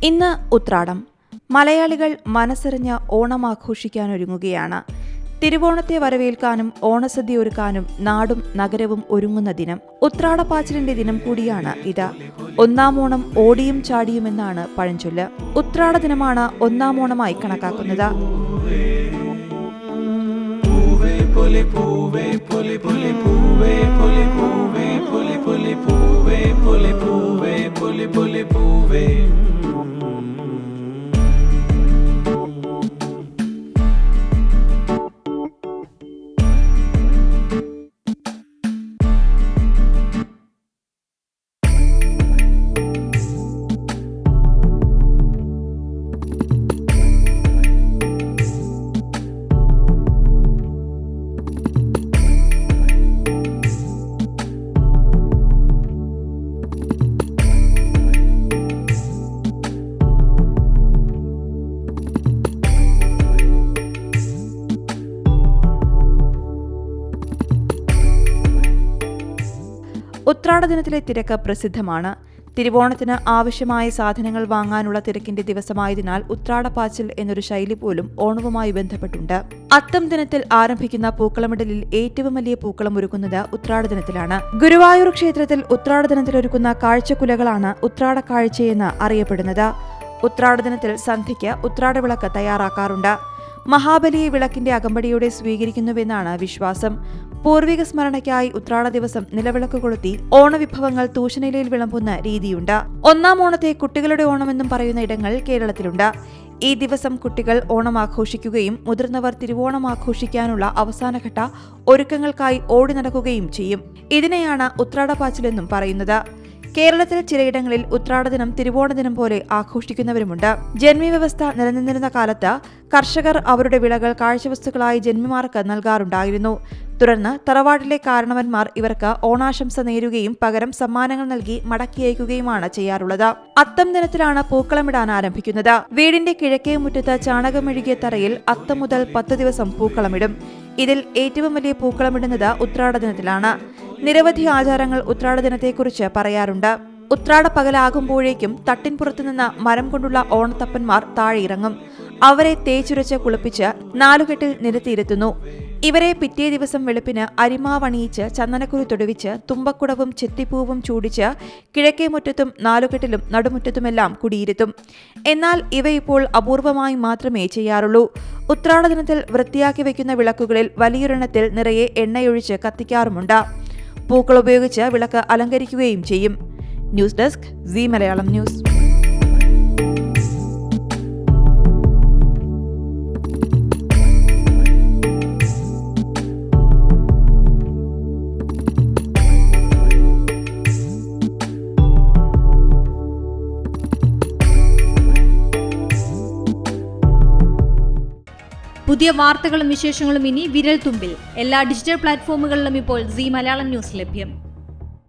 ഇന്ന് ഉത്രാടം. മലയാളികൾ മനസ്സറിഞ്ഞ് ഓണം ആഘോഷിക്കാനൊരുങ്ങുകയാണ്. തിരുവോണത്തെ വരവേൽക്കാനും ഓണസദ്യ ഒരുക്കാനും നാടും നഗരവും ഒരുങ്ങുന്ന ദിനം. ഉത്രാടപ്പാച്ചിലിന്റെ ദിനം കൂടിയാണ് ഇത്. ഒന്നാം ഓണം ഓടിയും ചാടിയുമെന്നാണ് പഴഞ്ചൊല്ല്. ഉത്രാട ദിനമാണ് ഒന്നാം ഓണമായി കണക്കാക്കുന്നത്. ഉത്രാട ദിനത്തിലെ തിരക്ക് പ്രസിദ്ധമാണ്. തിരുവോണത്തിന് ആവശ്യമായ സാധനങ്ങൾ വാങ്ങാനുള്ള തിരക്കിന്റെ ദിവസമായതിനാൽ ഉത്രാടപ്പാച്ചിൽ എന്നൊരു ശൈലി പോലും ഓണവുമായി ബന്ധപ്പെട്ടുണ്ട്. അത്തം ദിനത്തിൽ ആരംഭിക്കുന്ന പൂക്കളമിടലിൽ ഏറ്റവും വലിയ പൂക്കളം ഒരുക്കുന്നത് ഉത്രാട ദിനത്തിലാണ്. ഗുരുവായൂർ ക്ഷേത്രത്തിൽ ഉത്രാട ദിനത്തിൽ ഒരുക്കുന്ന കാഴ്ചക്കുലകളാണ് ഉത്രാട കാഴ്ചയെന്ന് അറിയപ്പെടുന്നത്. ഉത്രാട ദിനത്തിൽ സന്ധ്യയ്ക്ക് ഉത്രാടവിളക്ക് തയ്യാറാക്കാറുണ്ട്. മഹാബലിയെ വിളക്കിന്റെ അകമ്പടിയോടെ സ്വീകരിക്കുന്നുവെന്നാണ് വിശ്വാസം. പൂർവിക സ്മരണയ്ക്കായി ഉത്രാട ദിവസം നിലവിളക്ക് കൊളുത്തി ഓണവിഭവങ്ങൾ തൂശനിലയിൽ വിളമ്പുന്ന രീതിയുണ്ട്. ഒന്നാം ഓണത്തെ കുട്ടികളുടെ ഓണമെന്നും പറയുന്ന ഇടങ്ങൾ കേരളത്തിലുണ്ട്. ഈ ദിവസം കുട്ടികൾ ഓണം ആഘോഷിക്കുകയും മുതിർന്നവർ തിരുവോണം ആഘോഷിക്കാനുള്ള അവസാനഘട്ട ഒരുക്കങ്ങൾക്കായി ഓടി നടക്കുകയും ചെയ്യും. ഇതിനെയാണ് ഉത്രാടപ്പാച്ചിലെന്നും പറയുന്നത്. കേരളത്തിൽ ചിലയിടങ്ങളിൽ ഉത്രാടദിനം തിരുവോണദിനം പോലെ ആഘോഷിക്കുന്നവരുമുണ്ട്. ജന്മിവ്യവസ്ഥ നിലനിന്നിരുന്ന കാലത്ത് കർഷകർ അവരുടെ വിളകൾ കാഴ്ചവസ്തുക്കളായി ജന്മിമാർക്ക് നൽകാറുണ്ടായിരുന്നു. തുടർന്ന് തറവാട്ടിലെ കാരണവന്മാർ ഇവർക്ക് ഓണാശംസ നേരുകയും പകരം സമ്മാനങ്ങൾ നൽകി മടക്കി അയക്കുകയുമാണ് ചെയ്യാറുള്ളത്. അത്തം ദിനത്തിലാണ് പൂക്കളമിടാൻ ആരംഭിക്കുന്നത്. വീടിന്റെ കിഴക്കേ മുറ്റത്ത് ചാണകമെഴുകിയ തറയിൽ അത്തം മുതൽ 10 ദിവസം പൂക്കളമിടും. ഇതിൽ ഏറ്റവും വലിയ പൂക്കളമിടുന്നത് ഉത്രാട ദിനത്തിലാണ്. നിരവധി ആചാരങ്ങൾ ഉത്രാട ദിനത്തെക്കുറിച്ച് പറയാറുണ്ട്. ഉത്രാട പകലാകുമ്പോഴേക്കും തട്ടിൻപുറത്തുനിന്ന് മരം കൊണ്ടുള്ള ഓണത്തപ്പന്മാർ താഴെയിറങ്ങും. അവരെ തേച്ചുരച്ച് കുളിപ്പിച്ച് നാലുകെട്ടിൽ നിരത്തിയിരുത്തുന്നു. ഇവരെ പിറ്റേ ദിവസം വെളുപ്പിന് അരിമാവണിയിച്ച് ചന്ദനക്കുരു തൊടുവിച്ച് തുമ്പക്കുടവും ചെത്തിപ്പൂവും ചൂടിച്ച് കിഴക്കേ മുറ്റത്തും നാലുകെട്ടിലും നടുമുറ്റത്തുമെല്ലാം കുടിയിരുത്തും. എന്നാൽ ഇവ ഇപ്പോൾ അപൂർവമായി മാത്രമേ ചെയ്യാറുള്ളൂ. ഉത്രാട ദിനത്തിൽ വൃത്തിയാക്കി വയ്ക്കുന്ന വിളക്കുകളിൽ വലിയൊരെണ്ണത്തിൽ നിറയെ എണ്ണയൊഴിച്ച് കത്തിക്കാറുമുണ്ട്. പൂക്കൾ ഉപയോഗിച്ച് വിളക്ക് അലങ്കരിക്കുകയും ചെയ്യും. News desk C Malayalam news. പുതിയ വാർത്തകളും വിശേഷങ്ങളും ഇനി വിരൽ തുമ്പിൽ. എല്ലാ ഡിജിറ്റൽ പ്ലാറ്റ്ഫോമുകളിലും ഇപ്പോൾ സി മലയാളം ന്യൂസ് ലഭ്യം.